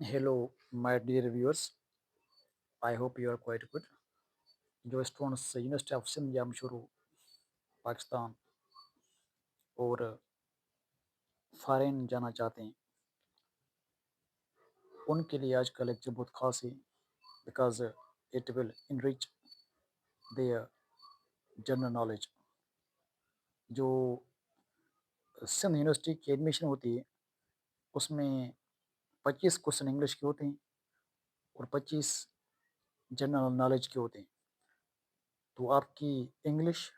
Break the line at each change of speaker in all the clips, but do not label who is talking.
Hello, my dear viewers. I hope you are quite good. जो students university of Sindh या मशहूर पाकिस्तान और foreign जाना चाहते हैं उनके लिए आज का लेक्चर बहुत खास है because it will enrich their general knowledge. जो सिंध यूनिवर्सिटी की एडमिशन होती है उसमें 25 क्वेश्चन इंग्लिश के होते हैं और 25 जनरल नॉलेज के होते हैं। तो आपकी इंग्लिश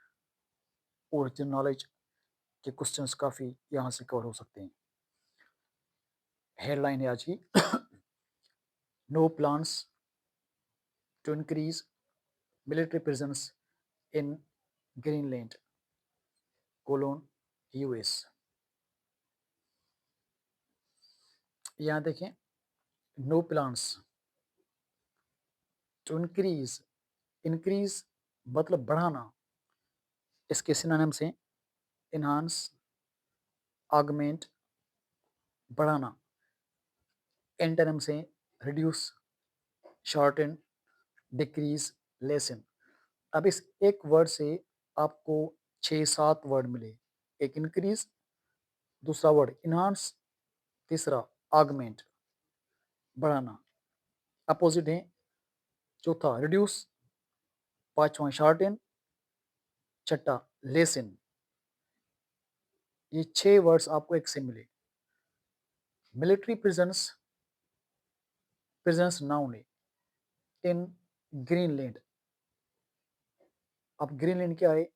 और जनरल नॉलेज के क्वेश्चंस काफ़ी यहाँ से कवर हो सकते हैं। हेडलाइन है आज की no plans to increase military presence in Greenland, colon US. यहाँ देखें, no plans to increase, increase मतलब बढ़ाना, इसके सिनोनिम्स हैं इनहांस, ऑगमेंट, बढ़ाना। एंटोनिम्स हैं रिड्यूस, शॉर्टन, डिक्रीज, लेसन। अब इस एक वर्ड से आपको 6-7 वर्ड मिले। एक इंक्रीज, दूसरा वर्ड इनहांस, तीसरा ऑगमेंट बढ़ाना। अपोजिट है चौथा रिड्यूस, पांचवा शॉर्टन, छठा लेसन। ये 6 वर्ड्स आपको एक से मिले। मिलिट्री प्रेजेंस, प्रेजेंस नाउन है इन ग्रीनलैंड। अब ग्रीनलैंड क्या है?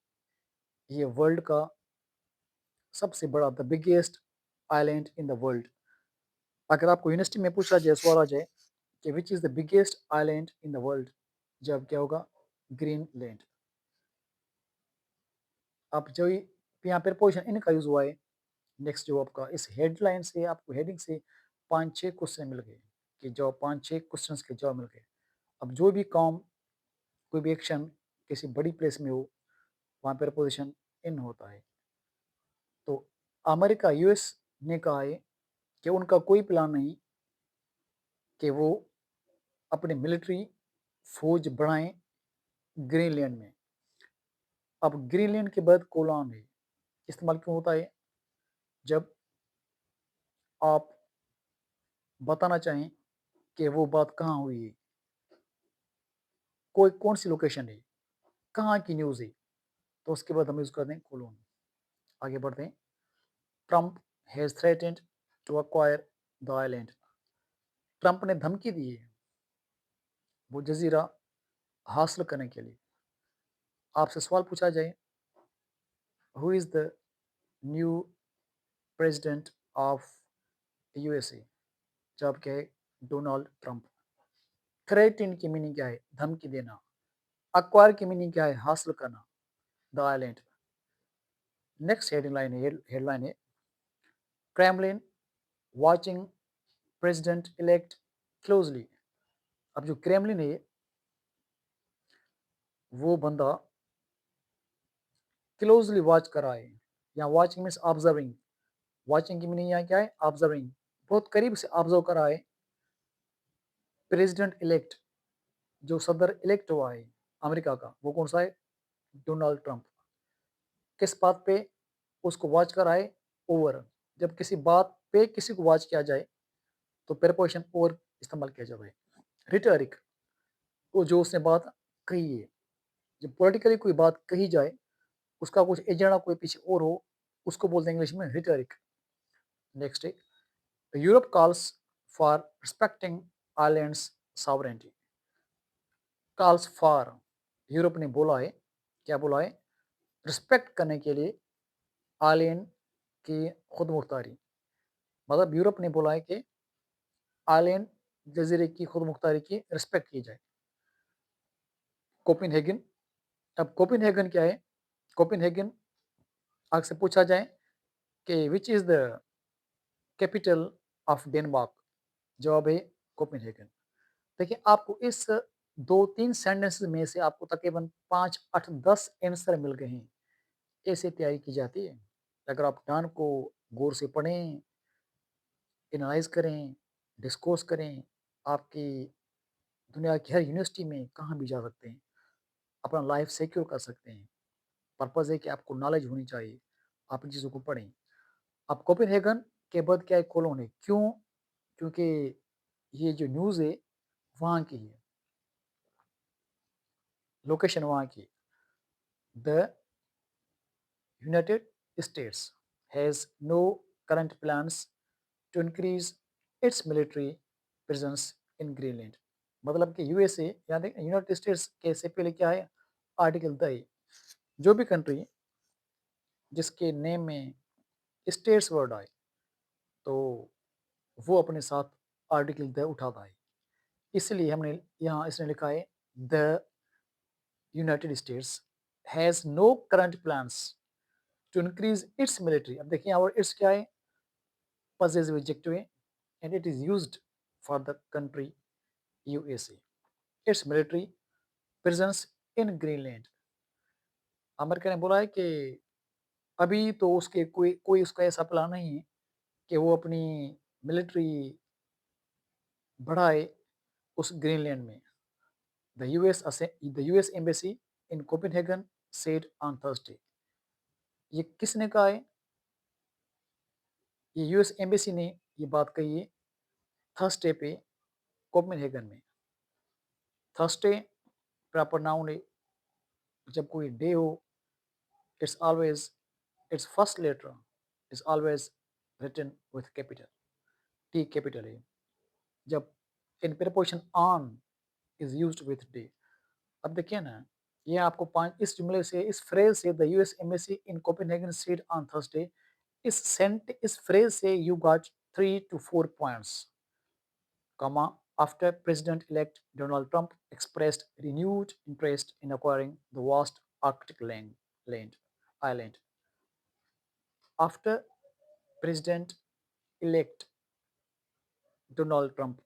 ये वर्ल्ड का सबसे बड़ा, the biggest island in the world. अगर आपको यूनिवर्सिटी में पूछा जाए, सवाल आ जाए कि विच is the biggest island in the world, जब क्या होगा? ग्रीनलैंड। अब जो यहाँ पर पोजिशन इनका यूज हुआ है, नेक्स्ट जो आपका इस हेडलाइन से आपको हेडिंग से 5-6 क्वेश्चन मिल गए कि जो 5-6 क्वेश्चन के जवाब मिल गए। अब जो भी काम, कोई भी एक्शन किसी बड़ी प्लेस में हो, वहाँ पर पोजिशन इन होता है। तो अमेरिका, यूएस ने कहा है कि उनका कोई प्लान नहीं कि वो अपने मिलिट्री फौज बढ़ाएं ग्रीनलैंड में। अब ग्रीनलैंड के बाद कोलॉन है इस्तेमाल क्यों होता है? जब आप बताना चाहें कि वो बात कहाँ हुई है, कोई कौन सी लोकेशन है, कहाँ की न्यूज़ है, तो उसके बाद हम यूज़ कर दें कोलोन। आगे बढ़ते हैं। Trump has threatened to acquire the island. Trump ने धमकी दी है वो जजीरा हासिल करने के लिए। आपसे सवाल पूछा जाए, who is the new president of USA, जब क्या है? Donald Trump. थ्रेटेंड की मीनिंग क्या है? धमकी देना। अक्वायर की मीनिंग क्या है? हासिल करना द आइलैंड। नेक्स्ट हेडलाइन है Kremlin watching president elect closely. अब जो क्रेमलिन है वो बंदा क्लोजली वॉच कर रहा है। यहाँ वॉचिंग मीन्स ऑब्जर्विंग। वॉचिंग की मीनिंग यहाँ क्या है? ऑब्जर्विंग। बहुत करीब से ऑब्जर्व कर रहा है प्रेसिडेंट इलेक्ट, जो सदर इलेक्ट हुआ है अमेरिका का, वो कौन सा है? Donald Trump. किस बात पे उसको वॉच कर रहा है? ओवर। जब किसी बात पे किसी को वॉच किया जाए तो प्रेपोजिशन ओवर इस्तेमाल किया जाए। रिटोरिक, वो जो उसने बात कही है। जब पॉलिटिकली कोई बात कही जाए, उसका कुछ एजेंडा कोई पीछे और हो, उसको बोलते हैं इंग्लिश में रिटोरिक। नेक्स्ट है Europe calls for respecting islands sovereignty. Calls for, Europe ने बोला है, क्या बोला है? रिस्पेक्ट करने के लिए आइलैंड की खुद मुख्तारी। मतलब यूरोप ने बोला है कि आइलैंड, जजीरे की खुद मुख्तारी की रिस्पेक्ट की जाए। कोपेनहेगन। अब कोपेनहेगन क्या है? कोपेनहेगन आपसे पूछा जाए कि विच is the capital of Denmark, जवाब है कोपेनहेगन। देखिए, आपको इस 2-3 सेंटेंस में से आपको तकरीबन 5, 8, 10 आंसर मिल गए हैं। ऐसे तैयारी की जाती है। अगर आप डान को गौर से पढ़ें, एनालाइज करें, डिस्कोर्स करें, आपकी दुनिया की हर यूनिवर्सिटी में कहाँ भी जा सकते हैं, अपना लाइफ सिक्योर कर सकते हैं। पर्पज़ है कि आपको नॉलेज होनी चाहिए, आप इन चीज़ों को पढ़ें। अब कोपेनहेगन के बाद क्या है कोलोन है, क्यों? क्योंकि ये जो न्यूज़ है वहाँ की है, लोकेशन वहाँ की। The United States has no current plans to increase its military presence in Greenland. मतलब कि यूएसए यानी यूनाइटेड स्टेट्स के से पहले क्या है, आर्टिकल द है। जो भी कंट्री जिसके नेम में स्टेट्स वर्ड आए तो वो अपने साथ आर्टिकल द उठाता है। इसलिए हमने यहाँ इसने लिखा है the United States has no current plans to increase its military. अब देखिए और इट्स क्या है, possessive adjective है and it is used for the country USA. Its military presence in Greenland. America ने बोला है कि अभी तो उसके कोई कोई उसका ऐसा प्लान नहीं है कि वो अपनी मिलिट्री बढ़ाए उस ग्रीनलैंड में। The US embassy in Copenhagen said on Thursday. ये किसने कहा है? ये यूएस एम्बेसी ने ये बात कही है थर्सडे पे कोपेनहेगन में। थर्सडे प्रॉपर नाउन है, जब कोई डे हो it's always its first letter is always written with capital T capital A। जब in preposition on is used with D। अब देखिए ना, ये आपको पांच इस जुमले से इस फ्रेज से the US embassy in Copenhagen said on Thursday, इस फ्रेज से you got 3 to 4 points, comma, after President elect Donald Trump expressed renewed interest in acquiring the vast Arctic land island। after President elect Donald Trump,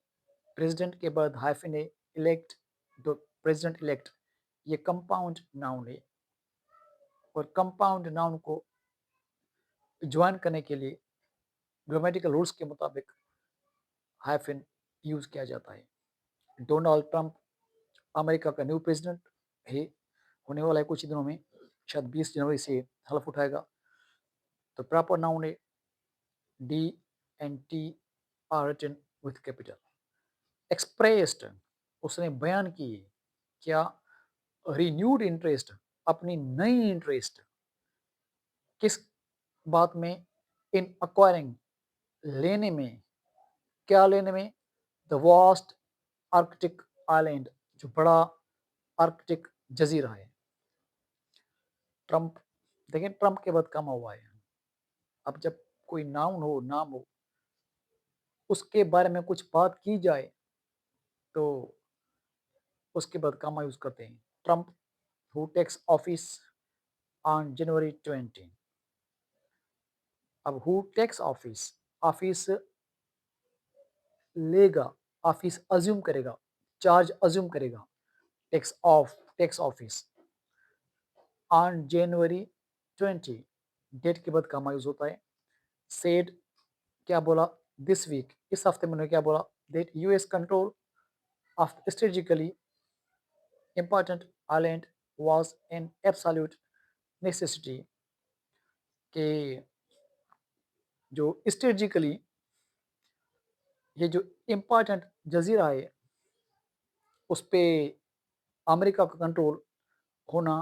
president के बाद hyphen है, elect, president elect, ये compound noun है और compound noun को join करने के लिए ग्रामेटिकल रूल्स के मुताबिक हाइफन यूज किया जाता है। डोनाल्ड ट्रंप अमेरिका का न्यू प्रेसिडेंट है, होने वाला है कुछ ही दिनों में, शायद 20 जनवरी से हलफ उठाएगा। तो प्रॉपर नाउन है D and T are written with capital. Expressed, उसने बयान की, क्या? रिन्यूड इंटरेस्ट, अपनी नई इंटरेस्ट, किस बात में? इन अक्वायरिंग, लेने में, क्या लेने में? द वास्ट आर्कटिक आइलैंड, जो बड़ा आर्कटिक जजीरा है। ट्रंप, देखिए ट्रंप के बाद कमा हुआ है। अब जब कोई नाउन हो, नाम हो, उसके बारे में कुछ बात की जाए तो उसके बाद कमा यूज करते हैं। Trump who takes office on January 20। अब हु टेक्स ऑफिस, ऑफिस लेगा, ऑफिस अज्यूम करेगा, चार्ज अज्यूम करेगा, takes office on January 20, date के बाद कमा यूज होता है। सेड, क्या बोला? दिस वीक, इस हफ्ते में उन्होंने क्या बोला? That US control of strategically important island was an absolute necessity, कि जो स्ट्रेटेजिकली ये जो इम्पोर्टेंट जजीरा है उस पर अमेरिका का कंट्रोल होना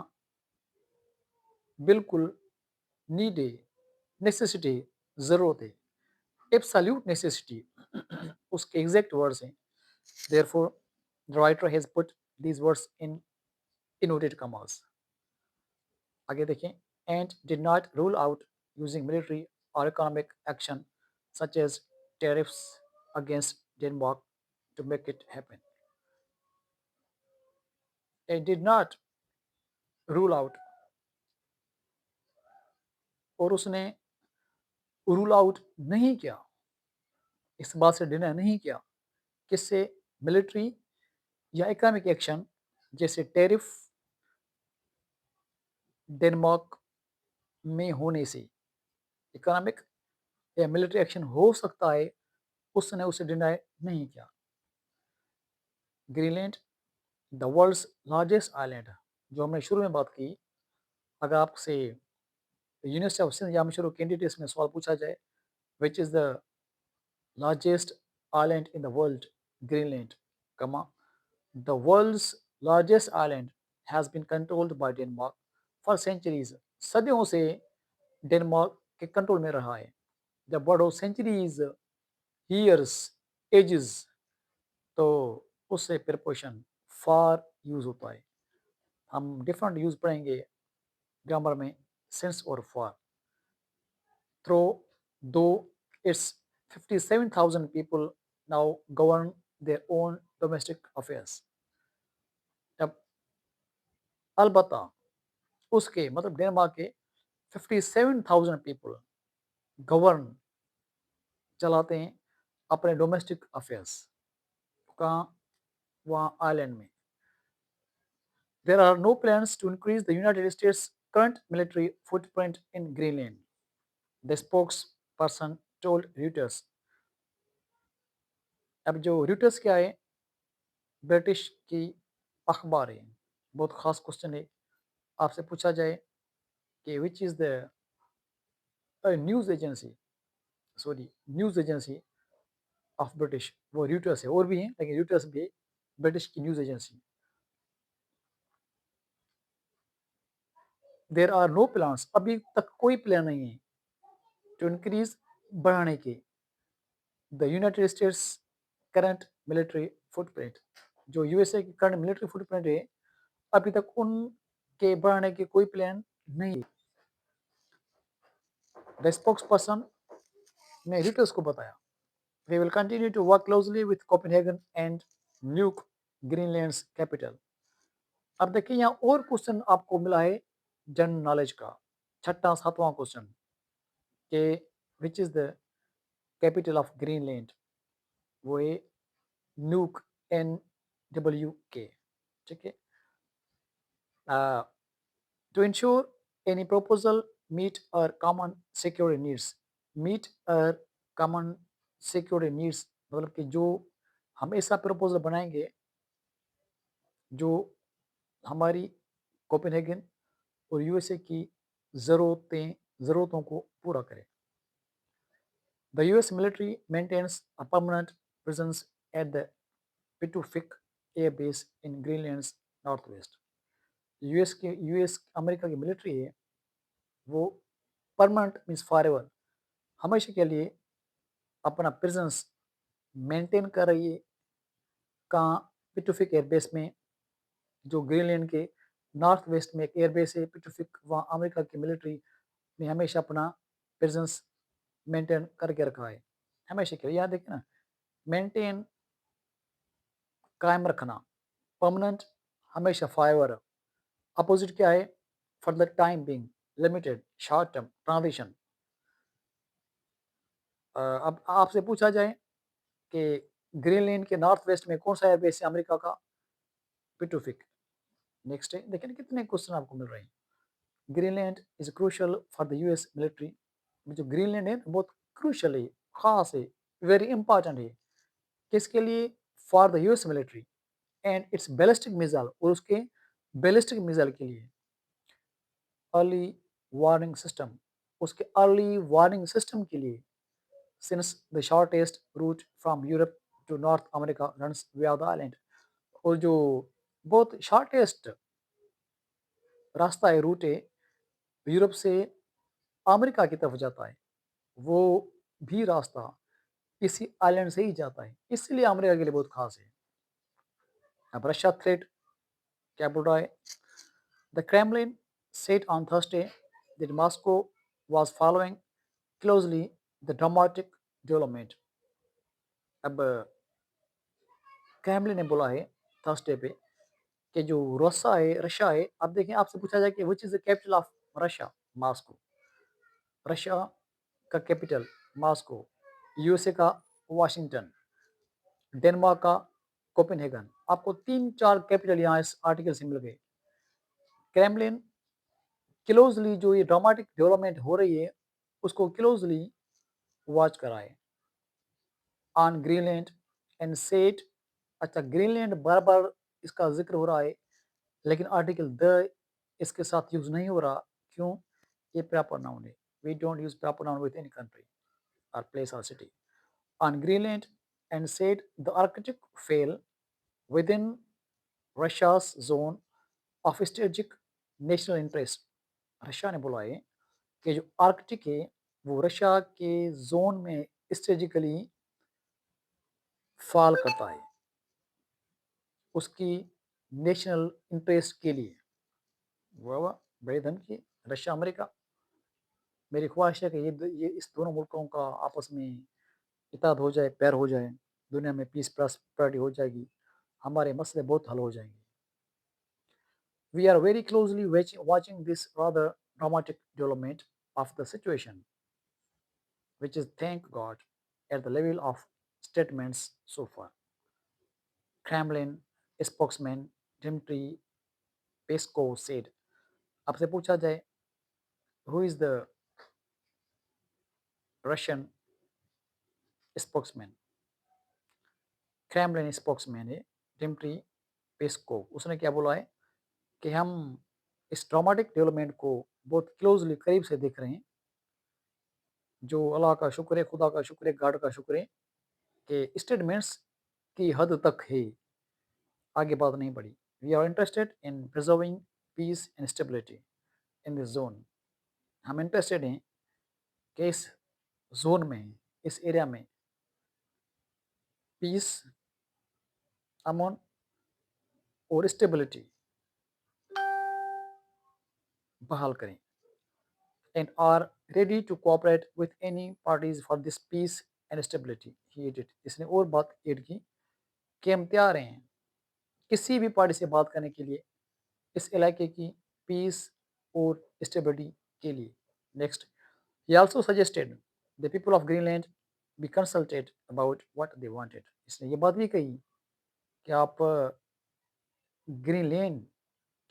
बिल्कुल नीड है, नेसेसिटी, ज़रूरत है, एब्सोल्यूट नेसेसिटी उसके एग्जैक्ट वर्ड्स हैं। Therefore the writer has put these words in inverted commas. आगे देखें, and did not rule out using military और economic action such as tariffs against Denmark to make it happen. It did not rule out, और उसने rule out नहीं किया, इस बात से डिनाई नहीं किया, किससे? मिलिट्री या इकोनॉमिक एक्शन, जैसे टेरिफ डेनमार्क में होने से। इकोनॉमिक या मिलिट्री एक्शन हो सकता है उसने उसे डिनाई नहीं किया। Greenland the world's largest island, जो हमने शुरू में बात की। अगर आपसे यूनिवर्सिटी ऑफ सिंध या शुरू कैंडिडेट्स में सवाल पूछा जाए, which is the largest island in the world, Greenland, comma the world's largest island has been controlled by Denmark for centuries, सदियों से डेनमार्क के कंट्रोल में रहा है। जब वर्ड हो सेंचुरीज, ईयर्स, एजेस, तो उससे प्रिपोजिशन फॉर यूज होता है। हम डिफरेंट यूज पढ़ेंगे ग्रामर में, सिंस और फॉर। थ्रो दो it's 57,000 people now govern their own domestic affairs। अब अलबत्ता उसके मतलब डेनमार्क के 57,000 people गवर्न चलाते हैं अपने डोमेस्टिक अफेयर्स। कहाँ? वहाँ आइलैंड में। There are no plans to increase the United States' current military footprint in Greenland, the spokesperson told Reuters। अब जो Reuters क्या है, ब्रिटिश की अखबार है। बहुत खास क्वेश्चन है। आपसे पूछा जाए कि विच is the news agency, sorry news agency of British, वो Reuters है। और भी हैं लेकिन Reuters भी ब्रिटिश की news agency. There are no plans, अभी तक कोई प्लान नहीं है, टू इंक्रीज, बढ़ाने के, the United states current military footprint, जो यूएसए की करंट मिलिट्री फुटप्रिंट है, अभी तक उनके बढ़ाने के कोई प्लान नहीं है। द स्पोक्स पर्सन ने रिटर्स को बताया, we will continue to work closely with Copenhagen and Nuuk, Greenland's capital. अब देखिए यहाँ और क्वेश्चन आपको मिला है जनरल नॉलेज का, छठा सातवां क्वेश्चन के which is the capital of Greenland, वो है न्यूक, NWK। ठीक है। To ensure any proposal meet our common security needs, meet our common security needs मतलब कि जो हम ऐसा प्रपोजल बनाएंगे जो हमारी कोपेनहेगन और यूएसए की ज़रूरतों को पूरा करे। The US military maintains a permanent presence at the Pituffik air base in Greenland's north west. US America की मिलिट्री है, वो परमानेंट मीन्स फॉर एवर, हमेशा के लिए अपना प्रेजेंस मेंटेन कर रही है। कहाँ? पिटुफिक एयरबेस में, जो ग्रीनलैंड के नॉर्थ वेस्ट में एक एयरबेस है पिटुफिक, वहाँ अमेरिका की मिलिट्री ने हमेशा अपना प्रेजेंस मेंटेन करके रखा है। हमेशा के लिए, याद देखिए ना, मेंटेन कायम रखना, परमानेंट हमेशा, फॉरएवर। अपोजिट क्या है? For the time being, limited, short term, transition. अब आपसे पूछा जाए कि ग्रीनलैंड के नॉर्थ वेस्ट में कौन सा एयरबेस है अमेरिका का? पिटुफिक। नेक्स्ट है, देखिए कितने क्वेश्चन आपको मिल रहे हैं। Greenland is crucial for the US military, जो ग्रीनलैंड है बहुत क्रूशल है, खास है, वेरी इंपॉर्टेंट है। किसके लिए? For the US military and its ballistic missile, और उसके बैलिस्टिक मिसाइल के लिए। अर्ली वार्निंग सिस्टम, उसके अर्ली वार्निंग सिस्टम के लिए। Since the shortest route from Europe to North America runs via the island, और जो बहुत शॉर्टेस्ट रास्ता है, रूट है, यूरोप से अमेरिका की तरफ जाता है, वो भी रास्ता इसी आइलैंड से ही जाता है, इसलिए अमेरिका के लिए बहुत खास है। अब रशिया थ्रेट क्या बोल रहा है? The Kremlin said on Thursday that Moscow was following closely the dramatic development। अब क्रेमलिन ने बोला है थर्सडे पे कि जो रशिया है, अब देखिए आपसे पूछा जाए कि विच is the capital of Russia? Moscow. Russia का कैपिटल मॉस्को, यूएसए का वाशिंगटन, डेनमार्क का कोपेनहेगन। आपको 3-4 कैपिटल यहाँ इस आर्टिकल से मिल गए। क्रेमलिन क्लोजली, जो ये ड्रामेटिक डेवलपमेंट हो रही है उसको क्लोजली वॉच कराए। on Greenland and said, अच्छा ग्रीनलैंड बार बार इसका जिक्र हो रहा है लेकिन आर्टिकल द इसके साथ यूज नहीं हो रहा, क्यों? ये प्रॉपर नाउन है, we don't use proper noun with any country or place or city. On Greenland and said the Arctic fell within Russia's zone of strategic national interest. Russia ने बोला है कि जो आर्कटिक है वो रशिया के zone में स्ट्रेटेजिकली फॉल करता है उसकी नेशनल इंटरेस्ट के लिए। वाह वाह, बड़े धन की रशिया अमेरिका। मेरी ख्वाहिश है कि ये इस दोनों मुल्कों का आपस में इत्तेहाद हो जाए, पैर हो जाए, दुनिया में पीस प्रॉस्पेरिटी हो जाएगी, हमारे मसले बहुत हल हो जाएंगे। We are very closely watching this rather dramatic development of the situation, which is, thank God, at the level of statements so far. Kremlin spokesman Dmitry Peskov said, आपसे पूछा जाए who is the Russian spokesman? Kremlin spokesman है Dmitry Peskov। उसने क्या बोला है कि हम इस ड्रामेटिक डेवलपमेंट को बहुत क्लोजली करीब से देख रहे हैं। जो अल्लाह का शुक्र है, खुदा का शुक्र है, गॉड का शुक्र है कि स्टेटमेंट्स की हद तक है, आगे बात नहीं बढ़ी। We are interested in preserving peace and stability in this zone. हम इंटरेस्टेड हैं कि इस जोन में, इस एरिया में पीस, अमन और स्टेबिलिटी बहाल करें and are ready to cooperate with any parties for this peace and stability. He added, इसने और बात ऐड की कि हम तैयार हैं किसी भी पार्टी से बात करने के लिए इस इलाके की पीस और स्टेबिलिटी के लिए। Next, he also suggested the people of Greenland be consulted about what they wanted. इसने ये बात भी कही कि आप ग्रीनलैंड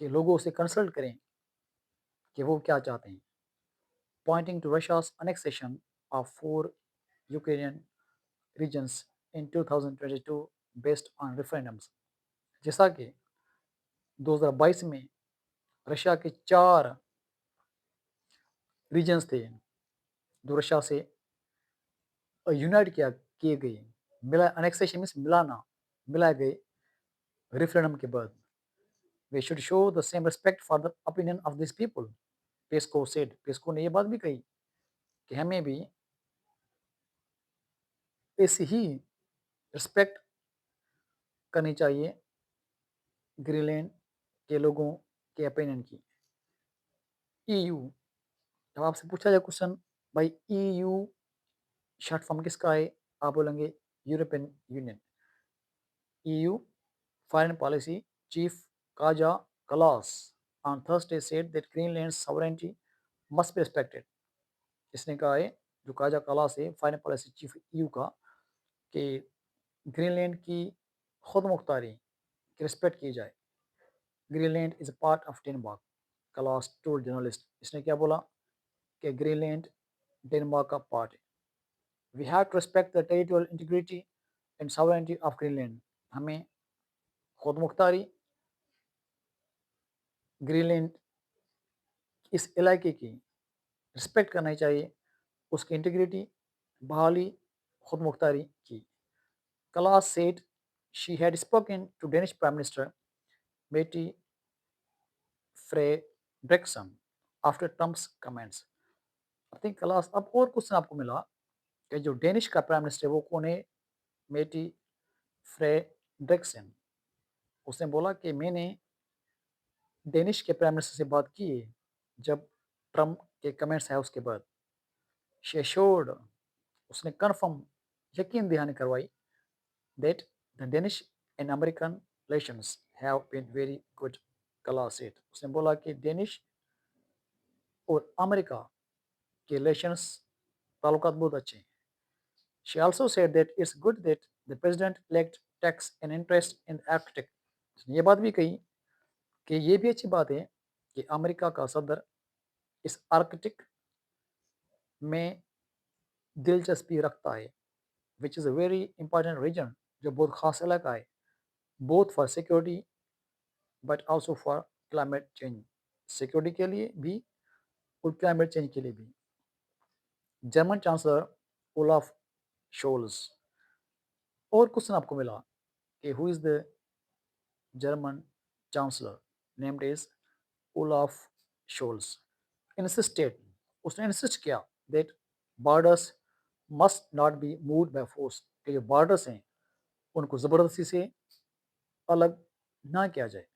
के लोगों से कंसल्ट करें कि वो क्या चाहते हैं। Pointing to Russia's annexation of 4 Ukrainian regions in 2022 based on referendums, जैसा कि 2022 में रशिया के 4 रीजन्स थे जो रशिया से यूनाइट किए गए, मिला, अनेक्सेशन मीन्स मिलाना, मिलाए गए रेफरेंडम के बाद। We should show the same respect for the opinion of this people, Pesco said. Pesco ने ये बात भी कही कि हमें भी ऐसी ही रिस्पेक्ट करनी चाहिए ग्रीनलैंड के लोगों के ओपिनियन की। ईयू, जब आपसे पूछा जाए क्वेश्चन भाई ईयू शॉर्ट फॉर्म किसका है, आप बोलेंगे European union. EU Foreign Policy Chief Kaja Kallas on Thursday said that Greenland's sovereignty must be respected. इसने कहा है, जो काजा कलास है फॉरेन पॉलिसी चीफ ईयू का, कि ग्रीनलैंड की खुद मुख्तारी की रिस्पेक्ट की जाए। Greenland is a part of Denmark, Kallas told journalist. इसने क्या बोला कि ग्रीनलैंड डेनमार्क का पार्ट है। We have to respect the territorial integrity and sovereignty of Greenland. हमें खुद मुख्तारी ग्रीनलैंड इस इलाके की रिस्पेक्ट करना चाहिए, उसकी इंटीग्रिटी, बहाली, खुद मुख्तारी की। Kallas said she had spoken to Danish prime minister Mette Frederiksen after Trump's comments. I think Kallas, अब और क्वेश्चन आपको मिला कि जो डेनिश का प्राइम मिनिस्टर है वो कौन है, मेटी फ्रेडरिक्सन। उसने बोला कि मैंने डेनिश के प्राइम मिनिस्टर से बात की है जब ट्रम्प के कमेंट्स है उसके बाद। शी एश्योर्ड, उसने कन्फर्म, यकीन दहानी करवाई that the Danish and American relations have been very good, कला सेठ। उसने बोला कि डेनिश और अमेरिका के रिलेशंस, ताल्लुकात बहुत अच्छे हैं। She also said that it's good that the president-elect takes an interest in the Arctic. उसने ये बात भी कही कि ये भी अच्छी बात है कि अमेरिका का सदर इस आर्कटिक में दिलचस्पी रखता है। Which is a very important region, जो बहुत खास इलाका है, both for security but also for climate change. Security के लिए भी और क्लाइमेट चेंज के लिए भी। German chancellor Olaf Scholz. और क्वेश्चन आपको मिला कि who is the German chancellor, named is Olaf Scholz. Insisted, उसने इंसिस्ट किया that borders must not be moved by force, कि जो बॉर्डर्स हैं उनको ज़बरदस्ती से अलग ना किया जाए।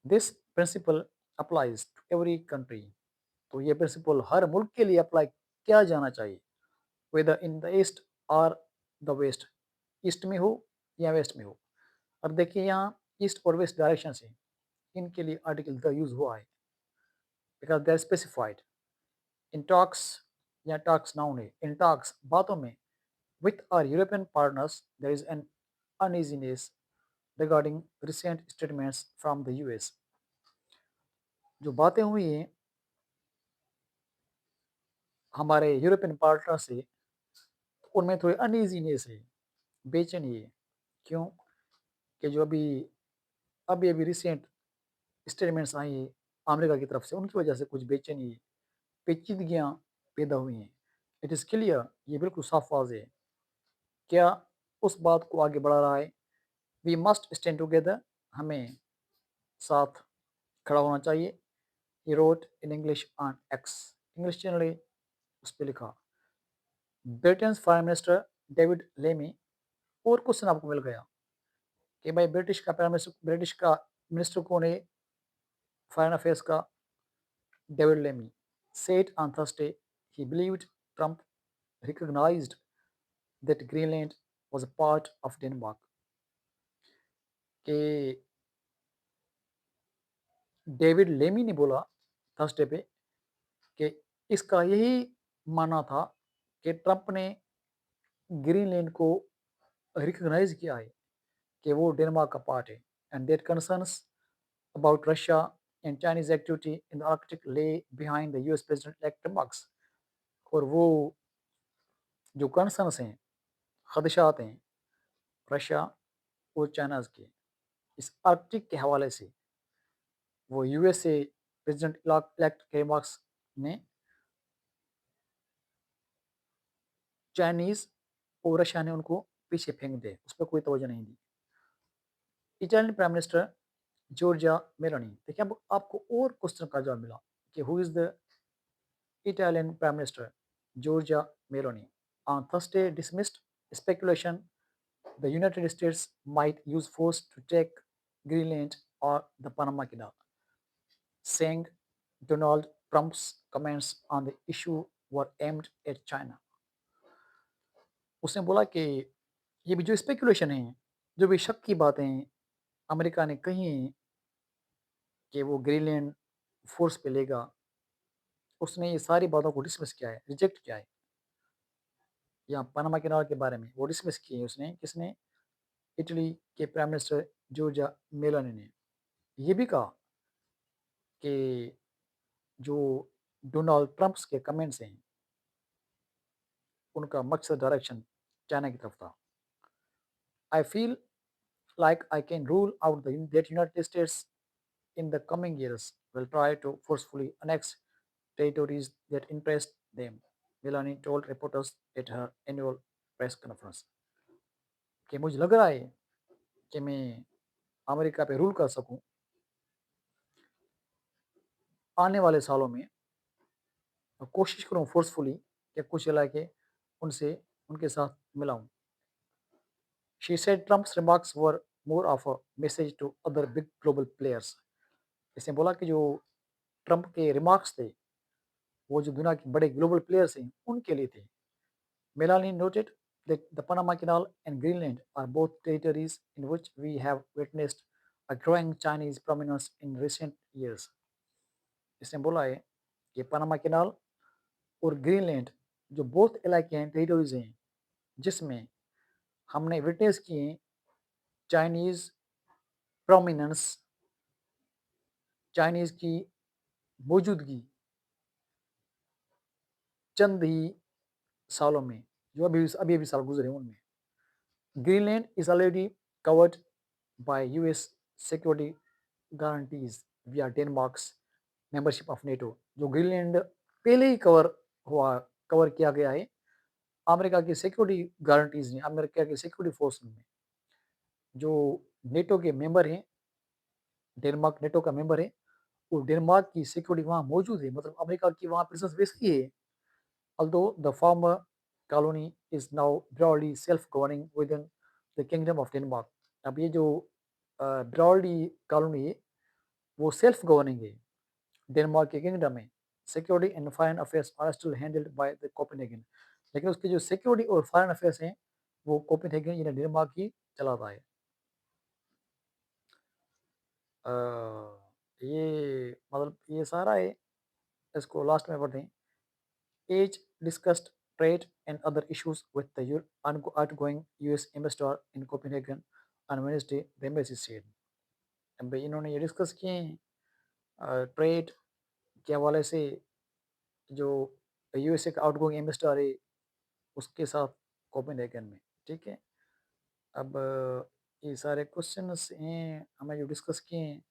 This principle applies to every country, तो ये प्रिंसिपल हर मुल्क के लिए अप्लाई किया जाना चाहिए, वेदर इन द ईस्ट और द वेस्ट, ईस्ट में हो या वेस्ट में हो। अब देखिए यहाँ ईस्ट और वेस्ट डायरेक्शन से इनके लिए आर्टिकल द यूज हुआ है, because they are specified in talks, या टॉक्स नाउन है, इन टॉक्स बातों में, with our European partners there is an uneasiness regarding recent statements from the US. जो बातें हुई हैं हमारे यूरोपियन पार्टनर से, उनमें थोड़ी अनईजीनेस है, बेचैनी है। क्यों? कि जो अभी अभी अभी रिसेंट स्टेटमेंट्स आई हैं अमेरिका की तरफ से, उनकी वजह से कुछ बेचैनी, पेचीदगियाँ पैदा हुई हैं। इट इज़ क्लियर, ये बिल्कुल साफ वाज़ेह है, क्या उस बात को आगे बढ़ा रहा है, वी मस्ट स्टैंड टुगेदर, हमें साथ खड़ा होना चाहिए। He wrote in English on X, English channel है, उस पर लिखा। Britain prime minister David Lammy. और क्वेश्चन आपको मिल गया कि भाई ब्रिटिश का प्राइम मिनिस्टर, ब्रिटिश का मिनिस्टर कौन है फॉरेन अफेयर्स का? David Lammy said on Thursday he believed Trump recognized that Greenland was a part of Denmark, कि डेविड लेमी ने बोला थर्सडे पे कि इसका यही मानना था कि ट्रंप ने ग्रीनलैंड को रिकॉग्नाइज किया है कि वो डेनमार्क का पार्ट है, and that concerns about Russia and Chinese activity in the Arctic lay behind the US President elect remarks। और वो जो कंसर्न्स हैं, खदशात हैं रशिया और चाइना के इस आर्कटिक के हवाले से, वो यूएसए प्रेसिडेंट इलेक्ट के रिमार्क्स ने चाइनीज़ और रशिया ने उनको पीछे फेंक दे, उस पर कोई तवज्जो नहीं दी। Italian prime minister Giorgia Meloni. देखिए अब आपको और क्वेश्चन का जवाब मिला कि who is the Italian Prime Minister Giorgia Meloni on Thursday dismissed speculation the United States might use force to take Greenland or the Panama Canal, saying Donald Trump's comments on the issue were aimed at China। उसने बोला कि ये भी जो speculation है, जो भी शक की बातें अमेरिका ने कही हैं कि वो ग्रीनलैंड फोर्स पे लेगा, उसने ये सारी बातों को डिसमिस किया है, रिजेक्ट किया है। या पनामा कैनाल के बारे में वो डिसमिस किए उसने, किसने? इटली के प्राइम मिनिस्टर जॉर्जिया मेलोनी ने। ये भी कहा कि जो डोनाल्ड ट्रंप्स के कमेंट्स हैं, उनका मकसद डायरेक्शन चाइना की तरफ था। I feel like I can rule out that United States in the coming years will try to forcefully annex territories that interest them, Melania told reporters at her annual press conference। कि मुझे लग रहा है कि मैं America पे rule कर सकूं आने वाले सालों में, और कोशिश करूं फोर्सफुली कि कुछ इलाके उनसे उनके साथ मिलाऊं। She said Trump's remarks were more of a message to other big global players. इसने बोला कि जो ट्रंप के रिमार्क्स थे, वो जो दुनिया के बड़े ग्लोबल प्लेयर्स हैं उनके लिए थे। Melanie noted that the Panama Canal and Greenland are both territories in which we have witnessed a growing Chinese prominence in recent years। इसने बोला है कि पनामा कैनाल और ग्रीनलैंड जो बोथ इलाके हैं, टेरिटोरीज हैं, जिसमें हमने विटनेस किए चाइनीज़ प्रोमिनेंस, चाइनीज़ की मौजूदगी चंद ही सालों में। जो अभी अभी साल गुजरे उनमें। Greenland is already covered by US security guarantees विया डेनमार्क्स मेंबरशिप ऑफ नेटो। जो ग्रीनलैंड पहले ही कवर किया गया है अमेरिका की सिक्योरिटी गारंटीज ने, अमेरिका की सिक्योरिटी फोर्स में। जो नेटो के मेंबर हैं, डेनमार्क नेटो का मेंबर है, और डेनमार्क की सिक्योरिटी वहाँ मौजूद है, मतलब अमेरिका की वहाँ प्रेजेंस वैसे ही है। Although the former colony is now broadly self governing within the kingdom of Denmark. अब ये जो ब्रॉडली कॉलोनी है वो सेल्फ गवर्निंग है डेनमार्क के किंगडम में। Security and foreign affairs are still handled by the Copenhagen. लेकिन उसके जो सिक्योरिटी और फॉरेन अफेयर्स हैं वो कोपेनहेगन यानी डेनमार्क ही चलाता है। अ, ये मतलब ये सारा है, इसको लास्ट में पढ़ते हैं। As discussed trade and other issues with the outgoing US ambassador in Copenhagen on Wednesday, the embassy said। अब इन्होंने ये डिस्कस किए हैं ट्रेड के हवाले से, जो यूएसए का आउटगोइंग एम्बेसडर है उसके साथ कोपेनहेगन में। ठीक है। अब ये सारे क्वेश्चंस हैं हमें जो डिस्कस किए हैं।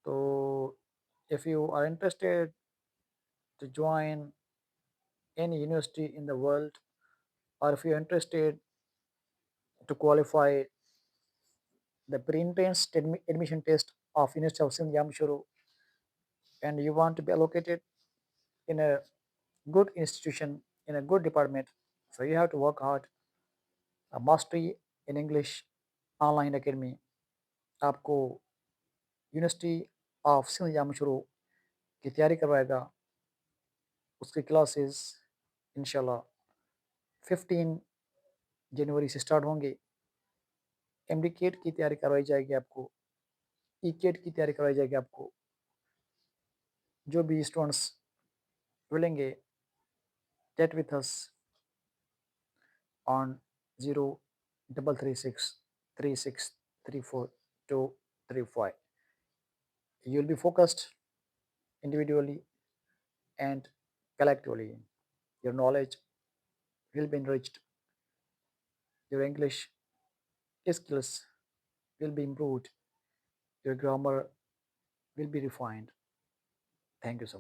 तो if you are interested to join any university in the world, or if you're interested to qualify the pre-entrance admission test of University of St. Yamshuru, and you want to be allocated in a good institution, in a good department, so you have to work hard। A mastery in English online academy आपको university of Sindh जामशुरू की तैयारी करवाएगा। उसकी classes इंशाल्लाह 15 जनवरी से start होंगे। MD cat की तैयारी करवाई जाएगी आपको, ई-केट की तैयारी करवाई जाएगी आपको। जो भी स्टूडेंट्स मिलेंगे chat with us on 03363634 You will be focused individually and collectively. Your knowledge will be enriched, your English skills will be improved, your grammar will be refined। Thank you so much.